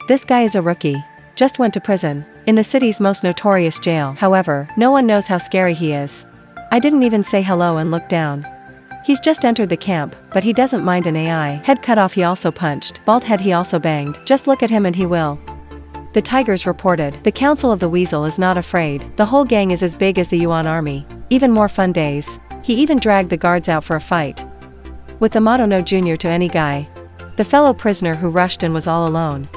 This guy is a rookie. Just went to prison. In the city's most notorious jail. However, no one knows how scary he is. I didn't even say hello and look down. He's just entered the camp, but he doesn't mind an AI. Head cut off he also punched. Bald head he also banged. Just look at him and he will. The Tigers reported. The Council of the Weasel is not afraid. The whole gang is as big as the Yuan army. Even more fun days. He even dragged the guards out for a fight. With the motto no junior to any guy. The fellow prisoner who rushed in was all alone.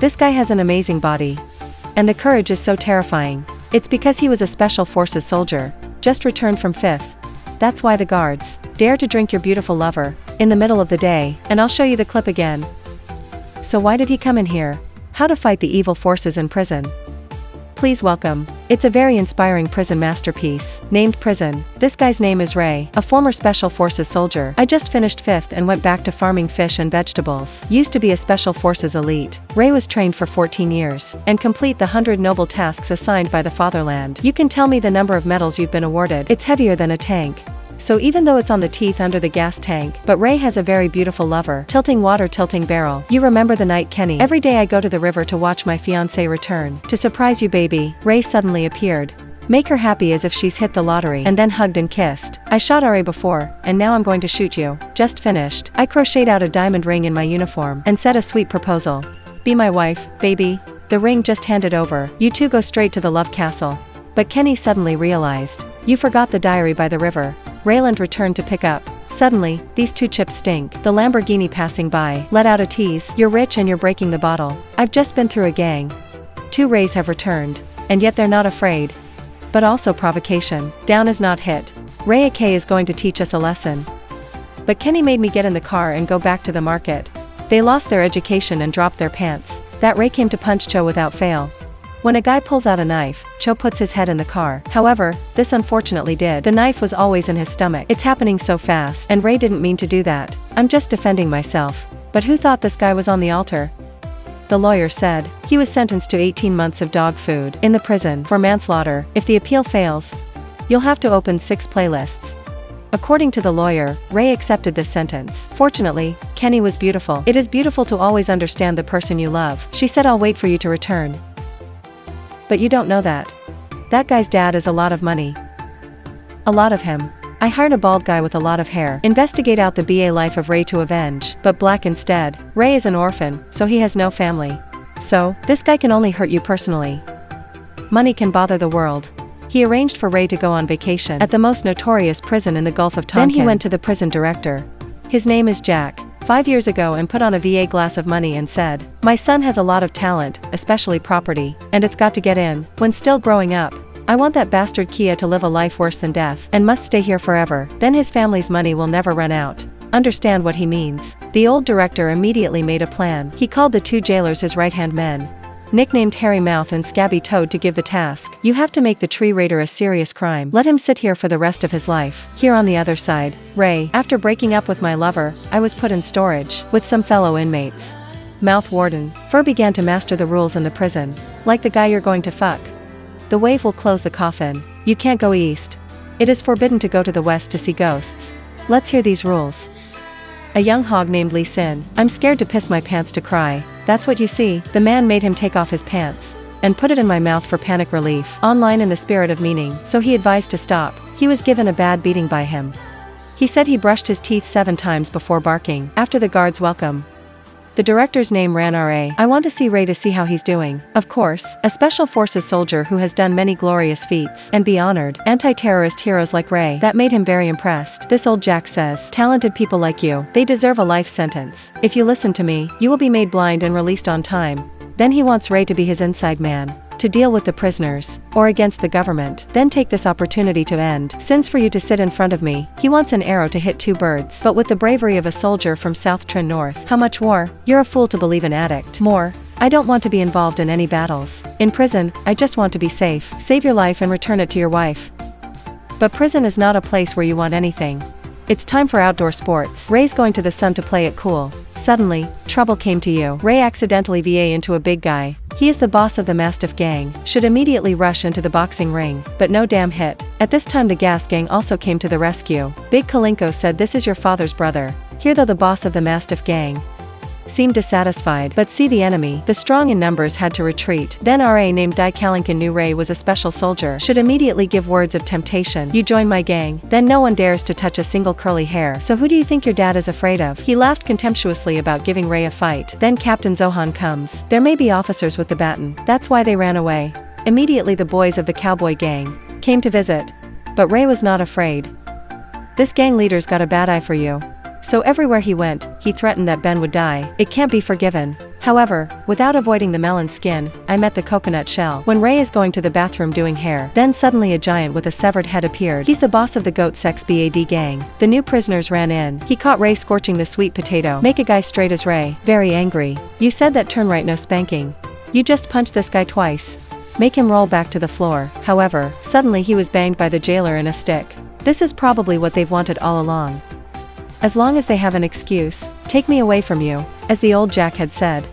This guy has an amazing body. And the courage is so terrifying. It's because he was a special forces soldier. Just returned from 5th. That's why the guards dare to drink your beautiful lover in the middle of the day, and I'll show you the clip again. So why did he come in here? How to fight the evil forces in prison. Please welcome. It's a very inspiring prison masterpiece, named Prison. This guy's name is Ray, a former Special Forces soldier. I just finished 5th and went back to farming fish and vegetables. Used to be a Special Forces elite. Ray was trained for 14 years, and complete the 100 noble tasks assigned by the fatherland. You can tell me the number of medals you've been awarded. It's heavier than a tank. So even though it's on the teeth under the gas tank, but Ray has a very beautiful lover. Tilting water, tilting barrel. You remember the night, Kenny? Every day I go to the river to watch my fiancé return. To surprise you, baby, Ray suddenly appeared. Make her happy as if she's hit the lottery, and then hugged and kissed. I shot Ray before, and now I'm going to shoot you. Just finished. I crocheted out a diamond ring in my uniform, and said a sweet proposal. Be my wife, baby. The ring just handed over. You two go straight to the love castle. But Kenny suddenly realized. You forgot the diary by the river. Rayland returned to pick up. Suddenly, these two chips stink. The Lamborghini passing by let out a tease. You're rich and you're breaking the bottle. I've just been through a gang. 2 Rays have returned. And yet they're not afraid. But also provocation. Down is not hit. Ray AK is going to teach us a lesson. But Kenny made me get in the car and go back to the market. They lost their education and dropped their pants. That Ray came to punch Cho without fail. When a guy pulls out a knife, Cho puts his head in the car. However, this unfortunately did. The knife was always in his stomach. It's happening so fast, and Ray didn't mean to do that. I'm just defending myself. But who thought this guy was on the altar? The lawyer said. He was sentenced to 18 months of dog food in the prison for manslaughter. If the appeal fails, you'll have to open 6 playlists. According to the lawyer, Ray accepted this sentence. Fortunately, Kenny was beautiful. It is beautiful to always understand the person you love. She said, I'll wait for you to return. But you don't know that. That guy's dad is a lot of money. A lot of him. I hired a bald guy with a lot of hair. Investigate out the BA life of Ray to avenge, but black instead. Ray is an orphan, so he has no family. So, this guy can only hurt you personally. Money can bother the world. He arranged for Ray to go on vacation at the most notorious prison in the Gulf of Tonkin. Then he went to the prison director. His name is Jack. 5 years ago, and put on a VA glass of money and said, my son has a lot of talent, especially property, and it's got to get in. When still growing up, I want that bastard Kia to live a life worse than death, and must stay here forever. Then his family's money will never run out. Understand what he means. The old director immediately made a plan. He called the 2 jailers his right-hand men, nicknamed Hairy Mouth and Scabby Toad, to give the task. You have to make the tree raider a serious crime. Let him sit here for the rest of his life. Here on the other side, Ray. After breaking up with my lover, I was put in storage with some fellow inmates. Mouth Warden. Fur began to master the rules in the prison. Like the guy you're going to fuck. The wave will close the coffin. You can't go east. It is forbidden to go to the west to see ghosts. Let's hear these rules. A young hog named Lee Sin. I'm scared to piss my pants to cry. That's what you see. The man made him take off his pants and put it in my mouth for panic relief. Online in the spirit of meaning, so he advised to stop. He was given a bad beating by him. He said he brushed his teeth 7 times before barking. After the guard's welcome, the director's name ran RA. I want to see Ray to see how he's doing. Of course, a special forces soldier who has done many glorious feats and be honored. Anti-terrorist heroes like Ray. That made him very impressed. This old Jack says, talented people like you, they deserve a life sentence. If you listen to me, you will be made blind and released on time. Then he wants Ray to be his inside man, to deal with the prisoners, or against the government. Then take this opportunity to end sins for you to sit in front of me. He wants an arrow to hit 2 birds, but with the bravery of a soldier from South Trin North. How much war? You're a fool to believe an addict. More. I don't want to be involved in any battles. In prison, I just want to be safe. Save your life and return it to your wife. But prison is not a place where you want anything. It's time for outdoor sports. Ray's going to the sun to play it cool. Suddenly, trouble came to you. Ray accidentally VA into a big guy. He is the boss of the Mastiff gang. Should immediately rush into the boxing ring, but no damn hit. At this time the gas gang also came to the rescue. Big Kalinko said, this is your father's brother. Here though the boss of the Mastiff gang. seemed dissatisfied, but see the enemy, the strong in numbers had to retreat. Then RA named Dai Kalinkin knew Ray was a special soldier, should immediately give words of temptation. You join my gang, then no one dares to touch a single curly hair. So who do you think your dad is afraid of? He laughed contemptuously about giving Ray a fight. Then Captain Zohan comes. There may be officers with the baton, that's why they ran away. Immediately the boys of the cowboy gang came to visit. But Ray was not afraid. This gang leader's got a bad eye for you. So everywhere he went, he threatened that Ben would die. It can't be forgiven. However, without avoiding the melon skin, I met the coconut shell. When Ray is going to the bathroom doing hair, then suddenly a giant with a severed head appeared. He's the boss of the goat sex BAD gang. The new prisoners ran in. He caught Ray scorching the sweet potato. Make a guy straight as Ray. Very angry. You said that turn right no spanking. You just punched this guy twice. Make him roll back to the floor. However, suddenly he was banged by the jailer in a stick. This is probably what they've wanted all along. As long as they have an excuse, take me away from you, as the old Jack had said.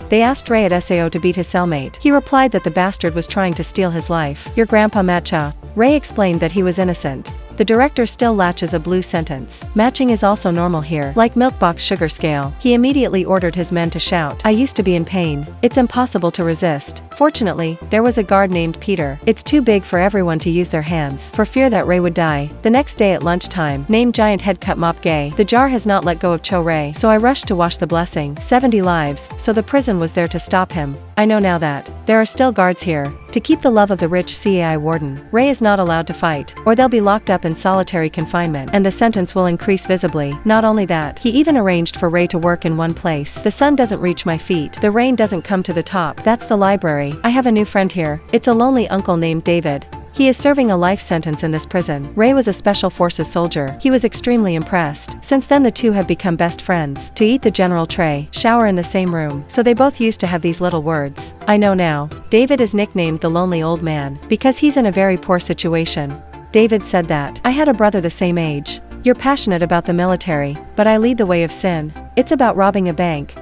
They asked Ray at SAO to beat his cellmate. He replied that the bastard was trying to steal his life. Your grandpa Matcha. Ray explained that he was innocent. The director still latches a blue sentence. Matching is also normal here. Like milkbox sugar scale. He immediately ordered his men to shout. I used to be in pain. It's impossible to resist. Fortunately, there was a guard named Peter. It's too big for everyone to use their hands, for fear that Ray would die. The next day at lunchtime, named Giant Head Cut Mop Gay. The jar has not let go of Cho Ray, so I rushed to wash the blessing. 70 lives, so the prison was there to stop him. I know now that there are still guards here to keep the love of the rich CAI warden. Ray is not allowed to fight, or they'll be locked up in solitary confinement, and the sentence will increase visibly. Not only that, he even arranged for Ray to work in one place. The sun doesn't reach my feet. The rain doesn't come to the top. That's the library. I have a new friend here. It's a lonely uncle named David. He is serving a life sentence in this prison. Ray was a special forces soldier. He was extremely impressed. Since then the two have become best friends. To eat the general tray, shower in the same room. So they both used to have these little words. I know now. David is nicknamed the lonely old man, because he's in a very poor situation. David said that. I had a brother the same age. You're passionate about the military, but I lead the way of sin. It's about robbing a bank.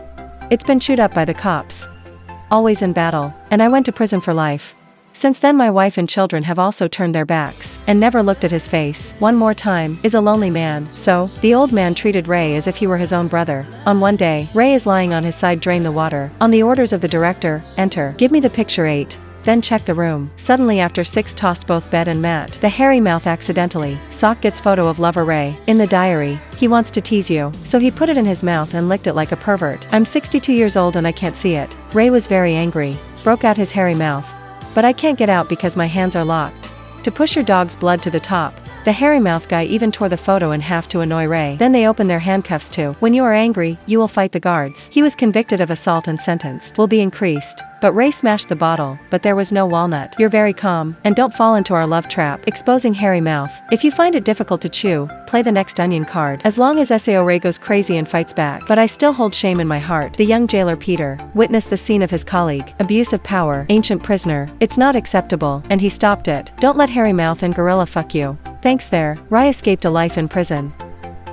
It's been chewed up by the cops. Always in battle, and I went to prison for life. Since then my wife and children have also turned their backs, and never looked at his face. One more time, is a lonely man. So, the old man treated Ray as if he were his own brother. On one day, Ray is lying on his side, drain the water. On the orders of the director, enter. Give me the picture 8. Then check the room. Suddenly after 6 tossed both bed and mat. The hairy mouth accidentally. Sock gets photo of lover Ray. In the diary, he wants to tease you. So he put it in his mouth and licked it like a pervert. I'm 62 years old and I can't see it. Ray was very angry. Broke out his hairy mouth. But I can't get out because my hands are locked. To push your dog's blood to the top. The hairy mouth guy even tore the photo in half to annoy Ray. Then they opened their handcuffs too. When you are angry, you will fight the guards. He was convicted of assault and sentenced. Will be increased. But Ray smashed the bottle, but there was no walnut. You're very calm, and don't fall into our love trap. Exposing hairy mouth. If you find it difficult to chew, play the next onion card. As long as SAO Ray goes crazy and fights back. But I still hold shame in my heart. The young jailer Peter witnessed the scene of his colleague. Abuse of power. Ancient prisoner. It's not acceptable, and he stopped it. Don't let hairy mouth and gorilla fuck you. Thanks there. Rai escaped a life in prison.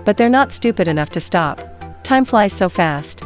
But they're not stupid enough to stop. Time flies so fast.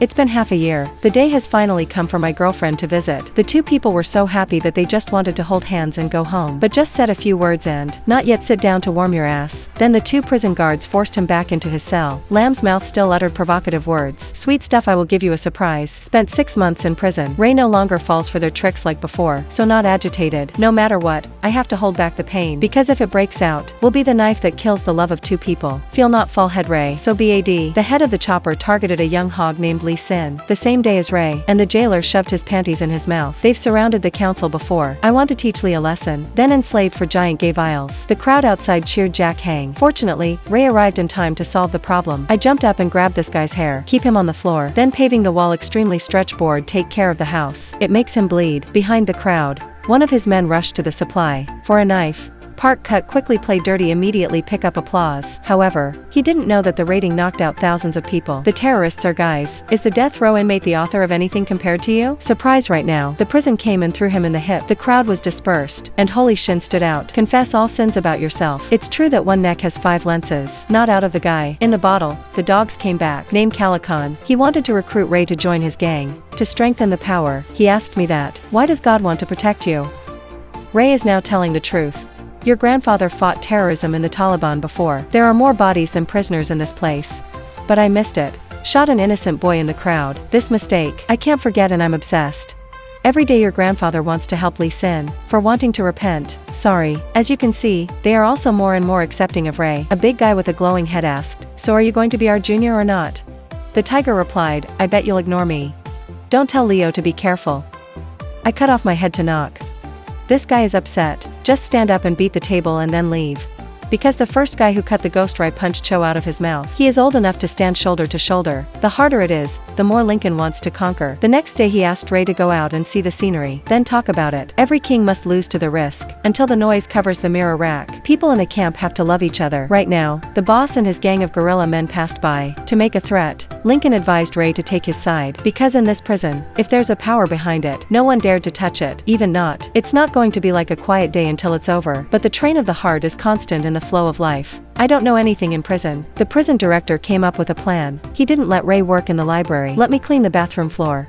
It's been half a year. The day has finally come for my girlfriend to visit. The two people were so happy that they just wanted to hold hands and go home. But just said a few words and, not yet sit down to warm your ass. Then the 2 prison guards forced him back into his cell. Lamb's mouth still uttered provocative words. Sweet stuff, I will give you a surprise. Spent 6 months in prison. Ray no longer falls for their tricks like before. So not agitated. No matter what, I have to hold back the pain. Because if it breaks out, will be the knife that kills the love of 2 people. Feel not fall head Ray. So BAD. The head of the chopper targeted a young hog named Lee Sin. The same day as Ray, and the jailer shoved his panties in his mouth. They've surrounded the council before. I want to teach Lee a lesson. Then enslaved for giant gay vials. The crowd outside cheered Jack Hang. Fortunately, Ray arrived in time to solve the problem. I jumped up and grabbed this guy's hair. Keep him on the floor. Then paving the wall extremely stretch board, take care of the house. It makes him bleed. Behind the crowd, one of his men rushed to the supply. For a knife. Park cut, quickly play dirty, immediately pick up applause. However, he didn't know that the raiding knocked out thousands of people. The terrorists are guys. Is the death row inmate the author of anything compared to you? Surprise right now. The prison came and threw him in the hip. The crowd was dispersed, and Holy Shin stood out. Confess all sins about yourself. It's true that one neck has 5 lenses. Not out of the guy. In the bottle, the dogs came back. Named Calican. He wanted to recruit Ray to join his gang. To strengthen the power. He asked me that. Why does God want to protect you? Ray is now telling the truth. Your grandfather fought terrorism in the Taliban before. There are more bodies than prisoners in this place. But I missed it. Shot an innocent boy in the crowd. This mistake, I can't forget and I'm obsessed. Every day your grandfather wants to help Lee Sin, for wanting to repent, sorry. As you can see, they are also more and more accepting of Ray. A big guy with a glowing head asked, so are you going to be our junior or not? The tiger replied, I bet you'll ignore me. Don't tell Leo to be careful. I cut off my head to knock. This guy is upset, just stand up and beat the table and then leave. Because the first guy who cut the ghost Ray punched Cho out of his mouth. He is old enough to stand shoulder to shoulder. The harder it is, the more Lincoln wants to conquer. The next day he asked Ray to go out and see the scenery, then talk about it. Every king must lose to the risk, until the noise covers the mirror rack. People in a camp have to love each other. Right now, the boss and his gang of guerrilla men passed by. To make a threat, Lincoln advised Ray to take his side, because in this prison, if there's a power behind it, no one dared to touch it, even not. It's not going to be like a quiet day until it's over, but the train of the heart is constant in the flow of life. I don't know anything in prison. The prison director came up with a plan. He didn't let Ray work in the library. Let me clean the bathroom floor.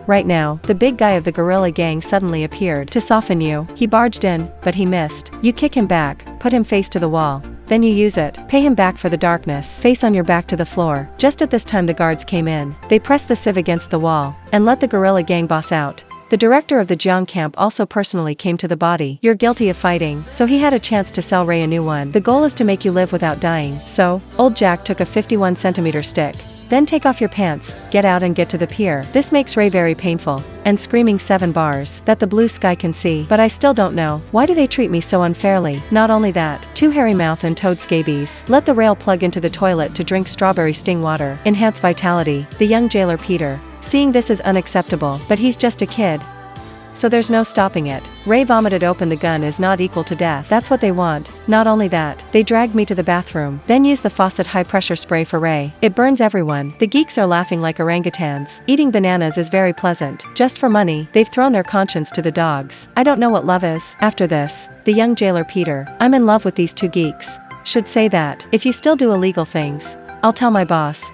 Right now, the big guy of the guerrilla gang suddenly appeared. To soften you, he barged in, but he missed. You kick him back, put him face to the wall. Then you use it, pay him back for the darkness, face on your back to the floor. Just at this time the guards came in. They pressed the sieve against the wall, and let the guerrilla gang boss out. The director of the Jiang camp also personally came to the body. You're guilty of fighting, so he had a chance to sell Ray a new one. The goal is to make you live without dying. So, old Jack took a 51-centimeter stick. Then take off your pants, get out and get to the pier. This makes Ray very painful, and screaming 7 bars, that the blue sky can see. But I still don't know, why do they treat me so unfairly? Not only that, 2 hairy mouth and toad scabies. Let the rail plug into the toilet to drink strawberry sting water. Enhance vitality. The young jailer Peter. Seeing this is unacceptable, but he's just a kid. So there's no stopping it. Ray vomited open. The gun is not equal to death. That's what they want. Not only that, they dragged me to the bathroom, then used the faucet high-pressure spray for Ray. It burns everyone. The geeks are laughing like orangutans. Eating bananas is very pleasant. Just for money, they've thrown their conscience to the dogs. I don't know what love is. After this, the young jailer Peter. I'm in love with these 2 geeks. Should say that. If you still do illegal things, I'll tell my boss.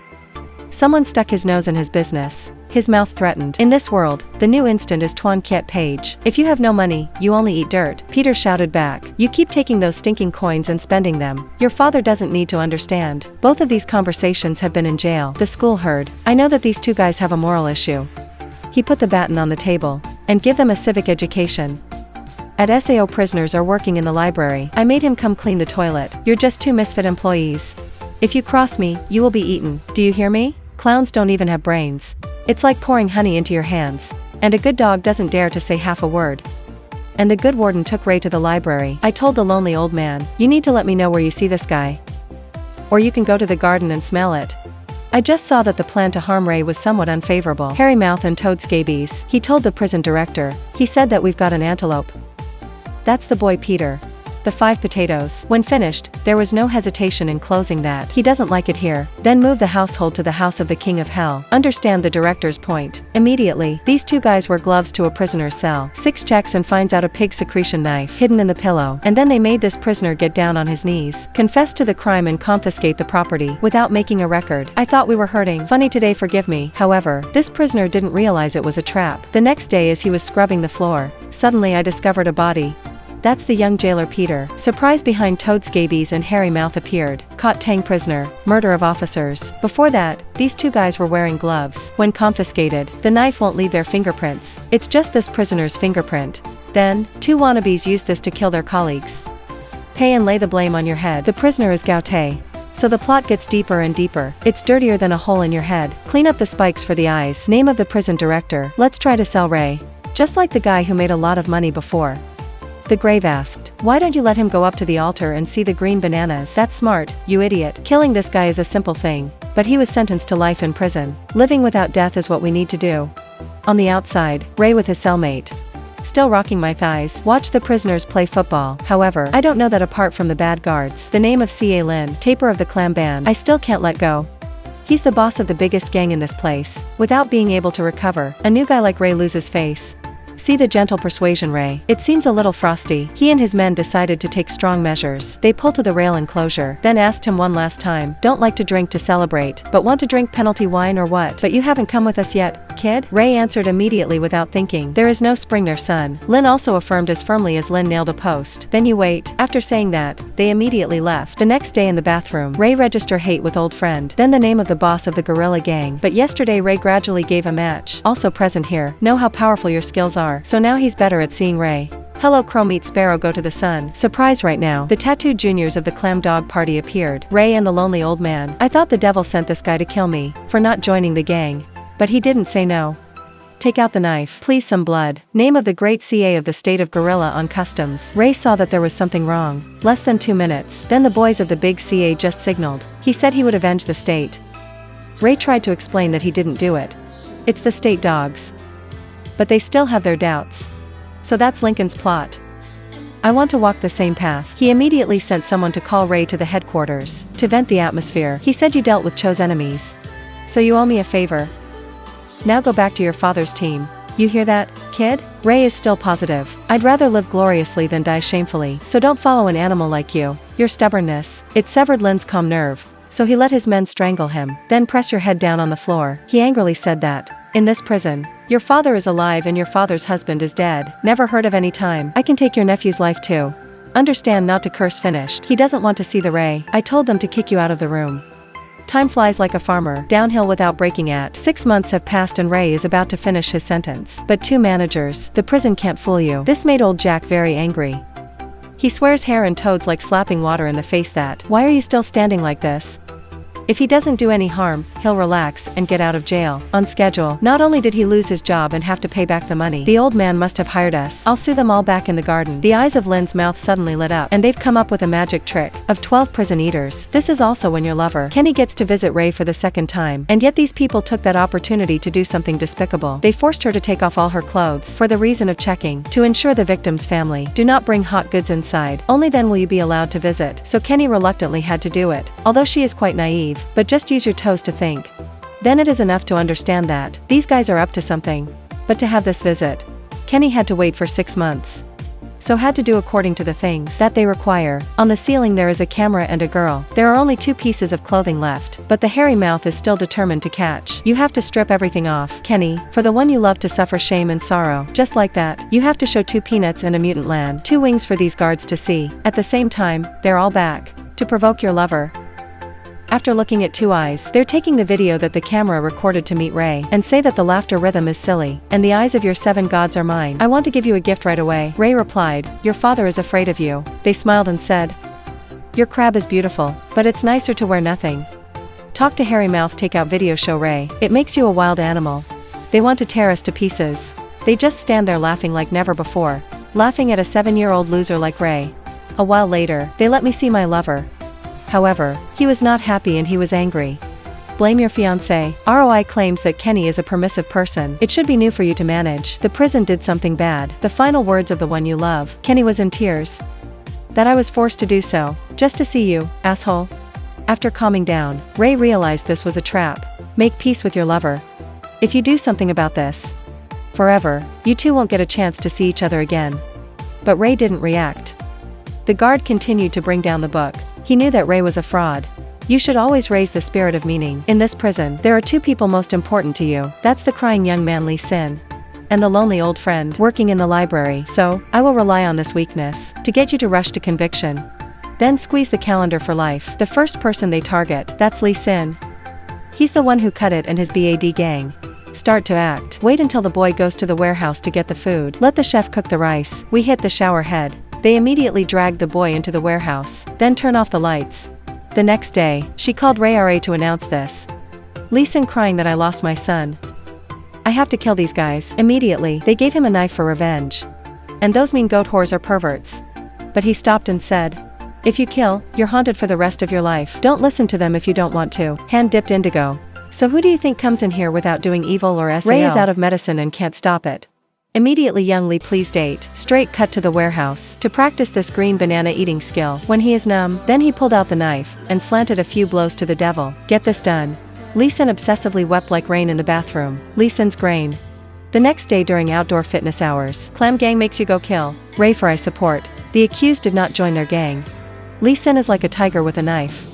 Someone stuck his nose in his business. His mouth threatened. In this world, the new instant is Tuan Kiet Page. If you have no money, you only eat dirt. Peter shouted back. You keep taking those stinking coins and spending them. Your father doesn't need to understand. Both of these conversations have been in jail. The school heard. I know that these 2 guys have a moral issue. He put the baton on the table. And give them a civic education. At SAO prisoners are working in the library. I made him come clean the toilet. You're just 2 misfit employees. If you cross me, you will be eaten. Do you hear me? Clowns don't even have brains. It's like pouring honey into your hands. And a good dog doesn't dare to say half a word. And the good warden took Ray to the library. I told the lonely old man, you need to let me know where you see this guy. Or you can go to the garden and smell it. I just saw that the plan to harm Ray was somewhat unfavorable. Hairy mouth and toad scabies. He told the prison director. He said that we've got an antelope. That's the boy Peter. The 5 potatoes. When finished, there was no hesitation in closing that. He doesn't like it here. Then move the household to the house of the king of hell. Understand the director's point. Immediately, these 2 guys wear gloves to a prisoner's cell. 6 checks and finds out a pig secretion knife hidden in the pillow. And then they made this prisoner get down on his knees, confess to the crime and confiscate the property, without making a record. I thought we were hurting. Funny today, forgive me. However, this prisoner didn't realize it was a trap. The next day as he was scrubbing the floor, suddenly I discovered a body. That's the young jailer Peter. Surprise behind toad scabies and hairy mouth appeared. Caught Tang prisoner. Murder of officers. Before that, these 2 guys were wearing gloves. When confiscated, the knife won't leave their fingerprints. It's just this prisoner's fingerprint. Then, 2 wannabes used this to kill their colleagues. Pay and lay the blame on your head. The prisoner is Gao Te. So the plot gets deeper and deeper. It's dirtier than a hole in your head. Clean up the spikes for the eyes. Name of the prison director. Let's try to sell Ray. Just like the guy who made a lot of money before. The grave asked, why don't you let him go up to the altar and see the green bananas? That's smart, you idiot. Killing this guy is a simple thing. But he was sentenced to life in prison. Living without death is what we need to do. On the outside, Ray with his cellmate. Still rocking my thighs. Watch the prisoners play football. However, I don't know that apart from the bad guards. The name of C.A. Lin, taper of the clam band. I still can't let go. He's the boss of the biggest gang in this place. Without being able to recover, a new guy like Ray loses face. See the gentle persuasion, Ray. It seems a little frosty. He and his men decided to take strong measures. They pulled to the rail enclosure, then asked him one last time, "Don't like to drink to celebrate, but want to drink penalty wine or what? But you haven't come with us yet, kid?" Ray answered immediately without thinking, "There is no spring there, son." Lynn also affirmed as firmly as Lynn nailed a post. "Then you wait." After saying that, they immediately left. The next day in the bathroom, Ray registered hate with old friend, then the name of the boss of the guerrilla gang. But yesterday Ray gradually gave a match. Also present here, know how powerful your skills are. So now he's better at seeing Ray. Hello Crow meet Sparrow go to the sun. Surprise right now. The tattooed juniors of the Clam Dog party appeared. Ray and the lonely old man. "I thought the devil sent this guy to kill me, for not joining the gang. But he didn't say no. Take out the knife. Please some blood." Name of the great CA of the state of Gorilla on Customs. Ray saw that there was something wrong. Less than 2 minutes. Then the boys of the big CA just signaled. He said he would avenge the state. Ray tried to explain that he didn't do it. It's the state dogs. But they still have their doubts. So that's Lincoln's plot. I want to walk the same path. He immediately sent someone to call Ray to the headquarters, to vent the atmosphere. He said, "You dealt with Cho's enemies. So you owe me a favor. Now go back to your father's team. You hear that, kid?" Ray is still positive. "I'd rather live gloriously than die shamefully. So don't follow an animal like you. Your stubbornness." It severed Lynn's calm nerve. So he let his men strangle him. "Then press your head down on the floor." He angrily said that. "In this prison, your father is alive and your father's husband is dead. Never heard of any time. I can take your nephew's life too. Understand not to curse." Finished. He doesn't want to see the Ray. "I told them to kick you out of the room." Time flies like a farmer, downhill without breaking at. 6 months have passed and Ray is about to finish his sentence. But 2 managers. The prison can't fool you. This made old Jack very angry. He swears hair and toads like slapping water in the face that, "Why are you still standing like this?" If he doesn't do any harm, he'll relax and get out of jail. On schedule. Not only did he lose his job and have to pay back the money, the old man must have hired us. I'll sue them all back in the garden. The eyes of Lynn's mouth suddenly lit up, and they've come up with a magic trick of 12 prison eaters. This is also when your lover, Kenny, gets to visit Ray for the second time. And yet these people took that opportunity to do something despicable. They forced her to take off all her clothes, for the reason of checking, to ensure the victim's family do not bring hot goods inside. Only then will you be allowed to visit. So Kenny reluctantly had to do it. Although she is quite naive. But just use your toes to think. Then it is enough to understand that these guys are up to something. But to have this visit, Kenny had to wait for 6 months. So had to do according to the things that they require. On the ceiling there is a camera and a girl. There are only 2 pieces of clothing left, but the hairy mouth is still determined to catch. You have to strip everything off, Kenny, for the one you love to suffer shame and sorrow. Just like that, you have to show 2 peanuts and a mutant land. 2 wings for these guards to see. At the same time, they're all back. To provoke your lover. After looking at 2 eyes, they're taking the video that the camera recorded to meet Ray, and say that the laughter rhythm is silly, and the eyes of your 7 gods are mine. I want to give you a gift right away. Ray replied, "Your father is afraid of you." They smiled and said, "Your crab is beautiful, but it's nicer to wear nothing." Talk to hairy mouth take out video show Ray. It makes you a wild animal. They want to tear us to pieces. They just stand there laughing like never before. Laughing at a 7-year-old loser like Ray. A while later, they let me see my lover. However, he was not happy and he was angry. Blame your fiancé. ROI claims that Kenny is a permissive person. It should be new for you to manage. The prison did something bad. The final words of the one you love. Kenny was in tears. That I was forced to do so. Just to see you, asshole. After calming down, Ray realized this was a trap. Make peace with your lover. If you do something about this, forever, you two won't get a chance to see each other again. But Ray didn't react. The guard continued to bring down the book. He knew that Ray was a fraud. You should always raise the spirit of meaning. In this prison, there are 2 people most important to you. That's the crying young man Lee Sin. And the lonely old friend working in the library. So, I will rely on this weakness to get you to rush to conviction. Then squeeze the calendar for life. The first person they target, that's Lee Sin. He's the one who cut it and his BAD gang. Start to act. Wait until the boy goes to the warehouse to get the food. Let the chef cook the rice. We hit the shower head. They immediately dragged the boy into the warehouse, then turn off the lights. The next day, she called Ray RA to announce this. Lee Sin crying that I lost my son. I have to kill these guys. Immediately, they gave him a knife for revenge. And those mean goat whores are perverts. But he stopped and said, if you kill, you're haunted for the rest of your life. Don't listen to them if you don't want to. Hand dipped indigo. So who do you think comes in here without doing evil or SAO? Ray is out of medicine and can't stop it. Immediately young Lee please date. Straight cut to the warehouse. To practice this green banana eating skill. When he is numb, then he pulled out the knife, and slanted a few blows to the devil. Get this done. Lee Sin obsessively wept like rain in the bathroom. Lee Sin's grain. The next day during outdoor fitness hours, clam gang makes you go kill Ray for I support. The accused did not join their gang. Lee Sin is like a tiger with a knife.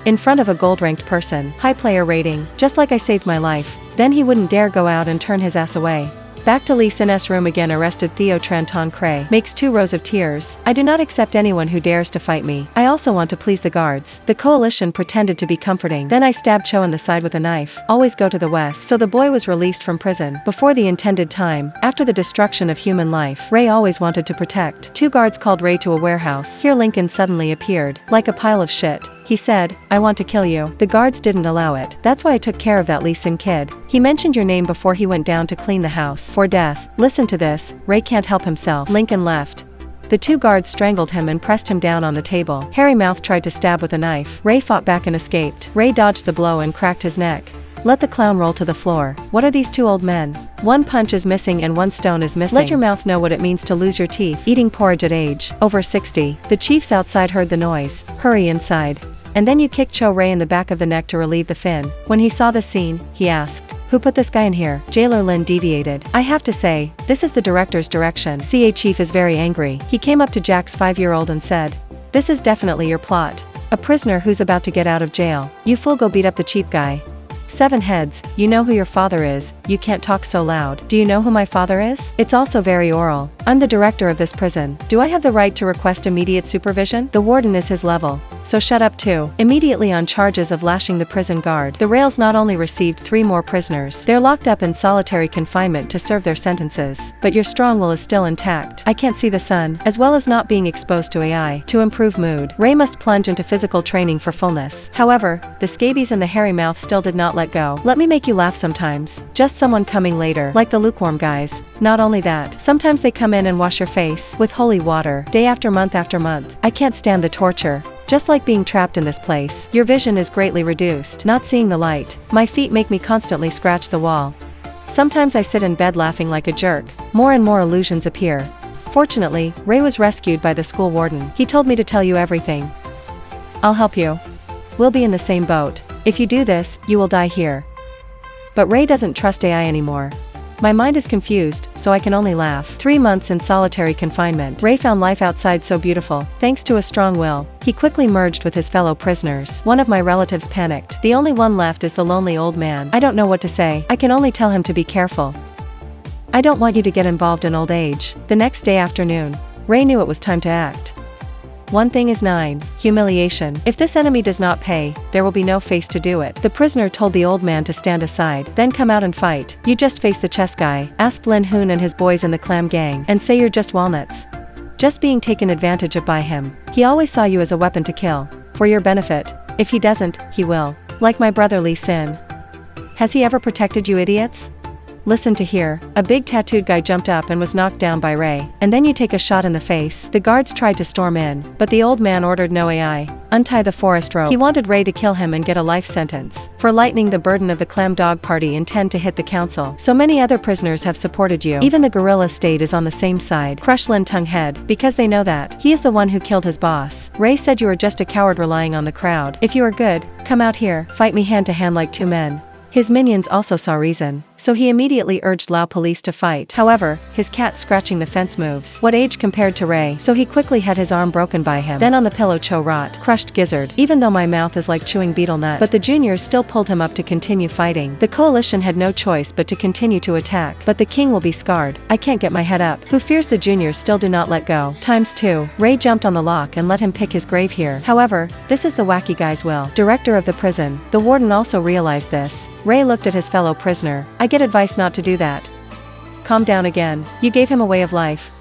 In front of a gold-ranked person, high player rating, just like I saved my life, then he wouldn't dare go out and turn his ass away. Back to Lee Sin's room again. Arrested Theo Tranton Cray makes 2 rows of tears. I do not accept anyone who dares to fight me. I also want to please the guards. The coalition pretended to be comforting. Then I stabbed Cho in the side with a knife. Always go to the west. So the boy was released from prison before the intended time. After the destruction of human life, Ray always wanted to protect. 2 guards called Ray to a warehouse. Here Lincoln suddenly appeared, like a pile of shit. He said, I want to kill you. The guards didn't allow it. That's why I took care of that Lee Sin kid. He mentioned your name before he went down to clean the house. For death. Listen to this. Ray can't help himself. Lincoln left. The 2 guards strangled him and pressed him down on the table. Hairy Mouth tried to stab with a knife. Ray fought back and escaped. Ray dodged the blow and cracked his neck. Let the clown roll to the floor. What are these 2 old men? 1 punch is missing and 1 stone is missing. Let your mouth know what it means to lose your teeth. Eating porridge at age over 60. The chiefs outside heard the noise. Hurry inside. And then you kicked Cho Ray in the back of the neck to relieve the fin. When he saw the scene, he asked, who put this guy in here? Jailer Lin deviated. I have to say, this is the director's direction. CA Chief is very angry. He came up to Jack's 5-year-old and said, this is definitely your plot. A prisoner who's about to get out of jail. You fool, go beat up the cheap guy. 7 heads, you know who your father is, you can't talk so loud. Do you know who my father is? It's also very oral. I'm the director of this prison. Do I have the right to request immediate supervision? The warden is his level. So shut up too. Immediately on charges of lashing the prison guard. The Rails not only received 3 more prisoners, they're locked up in solitary confinement to serve their sentences. But your strong will is still intact. I can't see the sun, as well as not being exposed to AI. To improve mood, Ray must plunge into physical training for fullness. However, the scabies and the hairy mouth still did not let go. Let me make you laugh sometimes. Just someone coming later, like the lukewarm guys. Not only that, sometimes they come in and wash your face with holy water, day after month after month. I can't stand the torture. Just like being trapped in this place, your vision is greatly reduced, not seeing the light. My feet make me constantly scratch the wall. Sometimes I sit in bed laughing like a jerk. More and more illusions appear. Fortunately, Ray was rescued by the school warden. He told me to tell you everything. I'll help you. We'll be in the same boat. If you do this, you will die here. But Ray doesn't trust AI anymore. My mind is confused, so I can only laugh. 3 months in solitary confinement. Ray found life outside so beautiful. Thanks to a strong will, he quickly merged with his fellow prisoners. One of my relatives panicked. The only one left is the lonely old man. I don't know what to say. I can only tell him to be careful. I don't want you to get involved in old age. The next day afternoon, Ray knew it was time to act. One thing is 9. Humiliation. If this enemy does not pay, there will be no face to do it. The prisoner told the old man to stand aside, then come out and fight. You just face the chess guy, ask Lin Hoon and his boys in the clam gang, and say you're just walnuts. Just being taken advantage of by him. He always saw you as a weapon to kill. For your benefit. If he doesn't, he will. Like my brother Lee Sin. Has he ever protected you idiots? Listen to here. A big tattooed guy jumped up and was knocked down by Ray. And then you take a shot in the face. The guards tried to storm in, but the old man ordered no AI. Untie the forest rope. He wanted Ray to kill him and get a life sentence. For lightening the burden of the clam dog party intend to hit the council. So many other prisoners have supported you. Even the gorilla state is on the same side. Crush Lin Tongue Head, because they know that. He is the one who killed his boss. Ray said you are just a coward relying on the crowd. If you are good, come out here, fight me hand to hand like 2 men. His minions also saw reason, so he immediately urged Lao police to fight. However, his cat scratching the fence moves. What age compared to Ray? So he quickly had his arm broken by him. Then on the pillow Cho rot, crushed gizzard. Even though my mouth is like chewing beetle nut. But the juniors still pulled him up to continue fighting. The coalition had no choice but to continue to attack. But the king will be scarred. I can't get my head up. Who fears the juniors still do not let go. ×2. Ray jumped on the lock and let him pick his grave here. However, this is the wacky guy's will. Director of the prison. The warden also realized this. Ray looked at his fellow prisoner. I get advice not to do that. Calm down again. You gave him a way of life.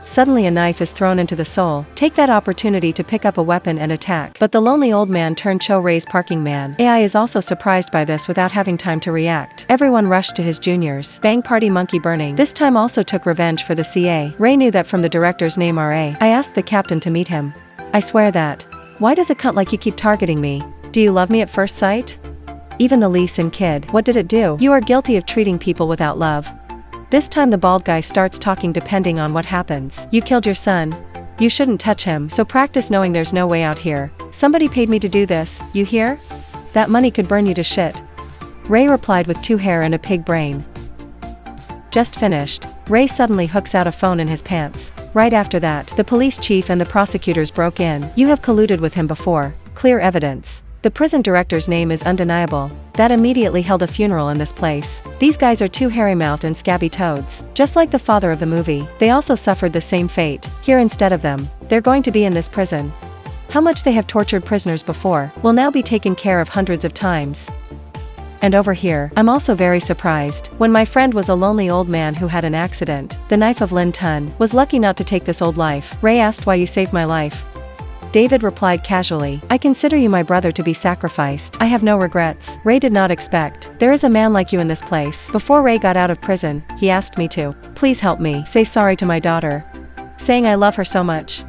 Suddenly a knife is thrown into the soul. Take that opportunity to pick up a weapon and attack. But the lonely old man turned Cho Ray's parking man. AI is also surprised by this without having time to react. Everyone rushed to his juniors. Bang party monkey burning. This time also took revenge for the CA. Ray knew that from the director's name RA. I asked the captain to meet him. I swear that. Why does a cunt like you keep targeting me? Do you love me at first sight? Even the Lee Sin kid. What did it do? You are guilty of treating people without love. This time the bald guy starts talking depending on what happens. You killed your son. You shouldn't touch him, so practice knowing there's no way out here. Somebody paid me to do this, you hear? That money could burn you to shit. Ray replied with 2 hair and a pig brain. Just finished. Ray suddenly hooks out a phone in his pants. Right after that, the police chief and the prosecutors broke in. You have colluded with him before. Clear evidence. The prison director's name is undeniable. That immediately held a funeral in this place. These guys are two hairy-mouthed and scabby toads. Just like the father of the movie, they also suffered the same fate. Here instead of them, they're going to be in this prison. How much they have tortured prisoners before will now be taken care of hundreds of times. And over here, I'm also very surprised. When my friend was a lonely old man who had an accident, the knife of Lin Tun was lucky not to take this old life. Ray asked why you saved my life. David replied casually, I consider you my brother to be sacrificed. I have no regrets. Ray did not expect. There is a man like you in this place. Before Ray got out of prison, he asked me to. Please help me. Say sorry to my daughter. Saying I love her so much.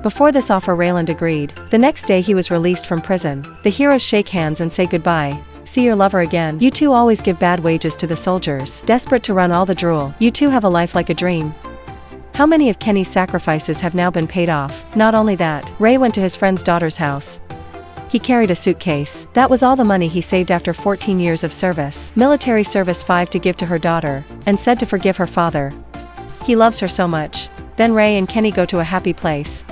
Before this offer Rayland agreed. The next day he was released from prison. The heroes shake hands and say goodbye. See your lover again. You two always give bad wages to the soldiers. Desperate to run all the drool. You two have a life like a dream. How many of Kenny's sacrifices have now been paid off? Not only that, Ray went to his friend's daughter's house. He carried a suitcase. That was all the money he saved after 14 years of service. Military service 5 to give to her daughter, and said to forgive her father. He loves her so much. Then Ray and Kenny go to a happy place.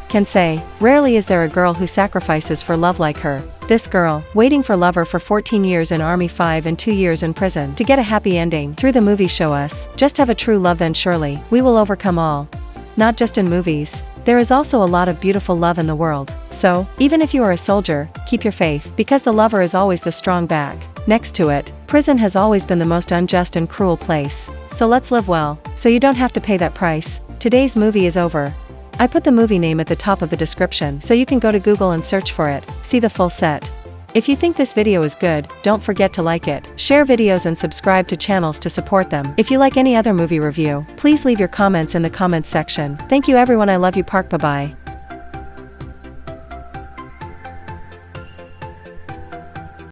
Can say, rarely is there a girl who sacrifices for love like her. This girl, waiting for lover for 14 years in Army 5 and 2 years in prison to get a happy ending. Through the movie show us, just have a true love then surely, we will overcome all. Not just in movies. There is also a lot of beautiful love in the world. So, even if you are a soldier, keep your faith, because the lover is always the strong back. Next to it, prison has always been the most unjust and cruel place. So let's live well, so you don't have to pay that price. Today's movie is over. I put the movie name at the top of the description so you can go to Google and search for it, see the full set. If you think this video is good, don't forget to like it, share videos and subscribe to channels to support them. If you like any other movie review, please leave your comments in the comments section. Thank you everyone, I love you, Park, bye bye.